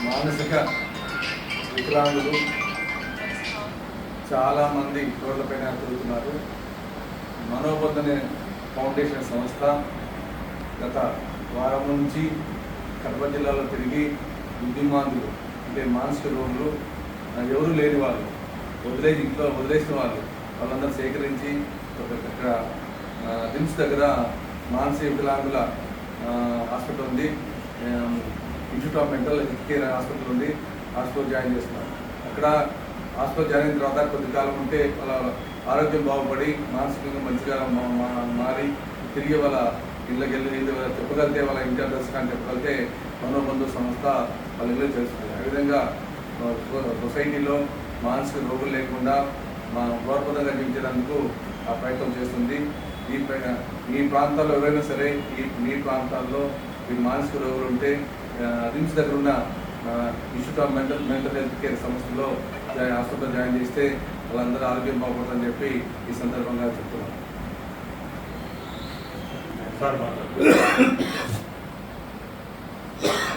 మానసిక వికలాంగులు చాలామంది రోడ్లపైన తిరుగుతున్నారు. మనోబోధన ఫౌండేషన్ సంస్థ గత వారం నుంచి కడప జిల్లాలో తిరిగి బుద్ధిమాంతులు అంటే మానసిక రోగులు, ఎవరు లేని వాళ్ళు, ఇంట్లో వదిలేసిన వాళ్ళందరూ సేకరించి ఇక్కడ రిమ్స్ దగ్గర మానసిక వికలాంగుల హాస్పిటల్ ఉంది, institute of mental health care hospital ఉంది. హాస్పిటల్ జాయిన్ చేస్తున్నారు. అక్కడ హాస్పిటల్ జాయిన్ అయిన తర్వాత కొద్ది కాలం ఉంటే వాళ్ళ ఆరోగ్యం బాగుపడి మానసికంగా మంచిగా మారి తిరిగి వాళ్ళ ఇళ్ళకి వెళ్ళి చెప్పగలిగితే, వాళ్ళ ఇంటి అడ్రస్ కానీ చెప్పగలిగితే మనోబంధు సంస్థ వాళ్ళ ఇల్లు చేస్తుంది. ఆ విధంగా సొసైటీలో మానసిక రోగులు లేకుండా గౌరవప్రదంగా జీవించడానికి ఆ ప్రయత్నం చేస్తుంది. ఈ ప్రాంతాల్లో ఎవరైనా సరే మీ ప్రాంతాల్లో ఈ మానసిక రోగులు ఉంటే రిమ్స్ దగ్గర ఉన్న institute of mental health care సంస్థలో హాస్పిటల్ జాయిన్ చేస్తే వాళ్ళందరూ ఆరోగ్యం బాగుంటుందని చెప్పి ఈ సందర్భంగా చెప్తున్నాను.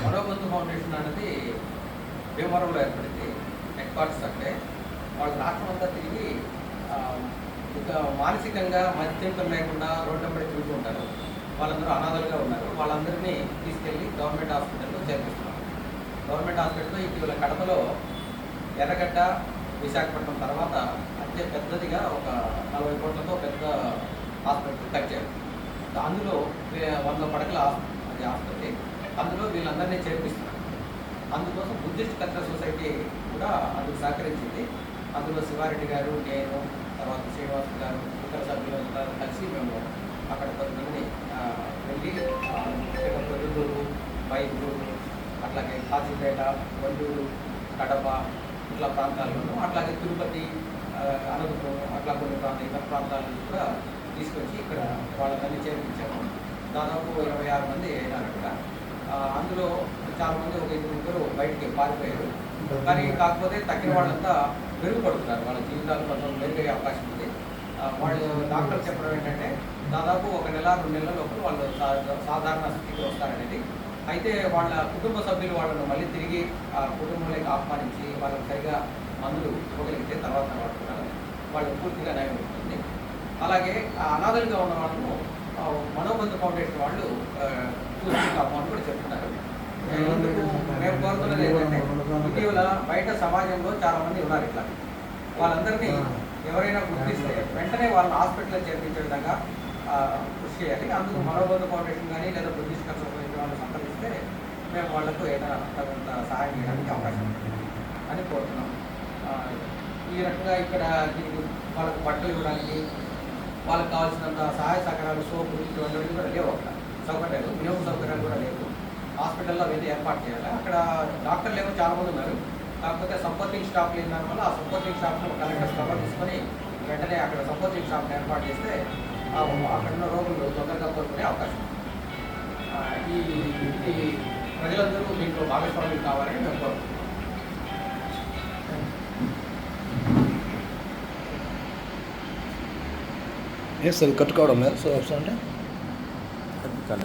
మనోబంధు ఫౌండేషన్ అనేది భీమవరంలో ఏర్పడింది. హెడ్ క్వార్టర్స్ అంటే వాళ్ళు రాష్ట్రం అంతా తిరిగి ఇక మానసికంగా మధ్యంతం లేకుండా రోడ్లపై తిరుగుతూ ఉంటారు. వాళ్ళందరూ అనాథలుగా ఉన్నారు. వాళ్ళందరినీ తీసుకెళ్ళి గవర్నమెంట్ హాస్పిటల్లో చేర్పిస్తున్నారు. గవర్నమెంట్ హాస్పిటల్లో ఇటీవల కడపలో ఎర్రగడ్డ, విశాఖపట్నం తర్వాత అత్యంత పెద్దదిగా ఒక 40 కోట్లతో పెద్ద హాస్పిటల్ కట్టారు. అందులో 100 పడకల ఆసుపత్రి, అందులో వీళ్ళందరినీ చేర్పిస్తున్నారు. అందుకోసం బుద్ధిస్ట్ కల్చరల్ సొసైటీ కూడా అందుకు సహకరించింది. అందులో శివారెడ్డి గారు, నేను, తర్వాత శ్రీనివాస్ గారు, ఇతర సభ్యులంతా కలిసి మేము అక్కడ కొంతమంది వెళ్ళి పొద్దుటూరు, మైదూరు, అట్లాగే కాజీపేట, వల్లూరు, కడప ఇట్లా ప్రాంతాలను, అట్లాగే తిరుపతి, అనంతపురం అట్లా కొన్ని ఇతర ప్రాంతాల నుంచి కూడా తీసుకొచ్చి ఇక్కడ వాళ్ళని చేర్పించాము. దాదాపు 26 మంది అయినారు అక్కడ. అందులో చాలామంది ఒక 2-3 బయటికి పారిపోయారు. కానీ కాకపోతే తగ్గిన వాళ్ళంతా మెరుగుపడుతున్నారు. వాళ్ళ జీవితాలు కొంచెం మెరుగయ్యే అవకాశం ఉంది. వాళ్ళు డాక్టర్ చెప్పడం ఏంటంటే దాదాపు 1 నెల 2 నెలల లోపల వాళ్ళు సాధారణ స్థితికి వస్తారనేది. అయితే వాళ్ళ కుటుంబ సభ్యులు వాళ్ళను మళ్ళీ తిరిగి ఆ కుటుంబంలోకి ఆహ్వానించి వాళ్ళకి సరిగా మందులు ఇవ్వగలిగితే తర్వాత వాళ్ళు పూర్తిగా నయం అవుతుంది. అలాగే అనాథలుగా ఉన్న వాళ్ళను మనోబంధు ఫౌండేషన్ వాళ్ళు చూసుకుంటామని కూడా చెప్తున్నారు. మేము కోరుతున్నది ఏంటంటే ఇటీవల బయట సమాజంలో చాలామంది ఉన్నారు. ఇట్లా వాళ్ళందరినీ ఎవరైనా గుర్తిస్తే వెంటనే వాళ్ళని హాస్పిటల్లో చేర్పించే విధంగా కృషి చేయాలి. అందుకు మనోబంధు ఫౌండేషన్ కానీ లేదా బుద్ధిస్ట్ కల్చరల్ సొసైటీ వాళ్ళు సంప్రదిస్తే మేము వాళ్లకు ఏదైనా తగినంత సహాయం చేయడానికి అవకాశం ఉంటుంది అని కోరుతున్నాం. ఈ రకంగా ఇక్కడ దీనికి వాళ్ళకు బట్టలు ఇవ్వడానికి, వాళ్ళకి కావాల్సినంత సహాయ సహకారాలు, సోపులు ఇటువంటి కూడా లేవు. అక్కడ సౌకర్యాలు, వినియోగ సౌకర్యాలు కూడా లేవు. హాస్పిటల్లో అవన్నీ ఏర్పాటు చేయాలి. అక్కడ డాక్టర్లు ఏమో చాలామంది ఉన్నారు. కాకపోతే సపోర్టింగ్ స్టాఫ్ లేని దానివల్ల ఆ సపోర్టింగ్ స్టాఫ్ను కలెక్టర్ కవర్ తీసుకొని వెంటనే అక్కడ సపోర్టింగ్ స్టాఫ్ని ఏర్పాటు చేస్తే అక్కడ ఉన్న రోగులు తొందరగా కోరుకునే అవకాశం. ఈ ప్రజలందరూ దీంట్లో భాగస్వామ్యం కావాలని మేము కోరుకుంటున్నాం. సార్ కట్టుకోవడం లేదు సార్ అంటే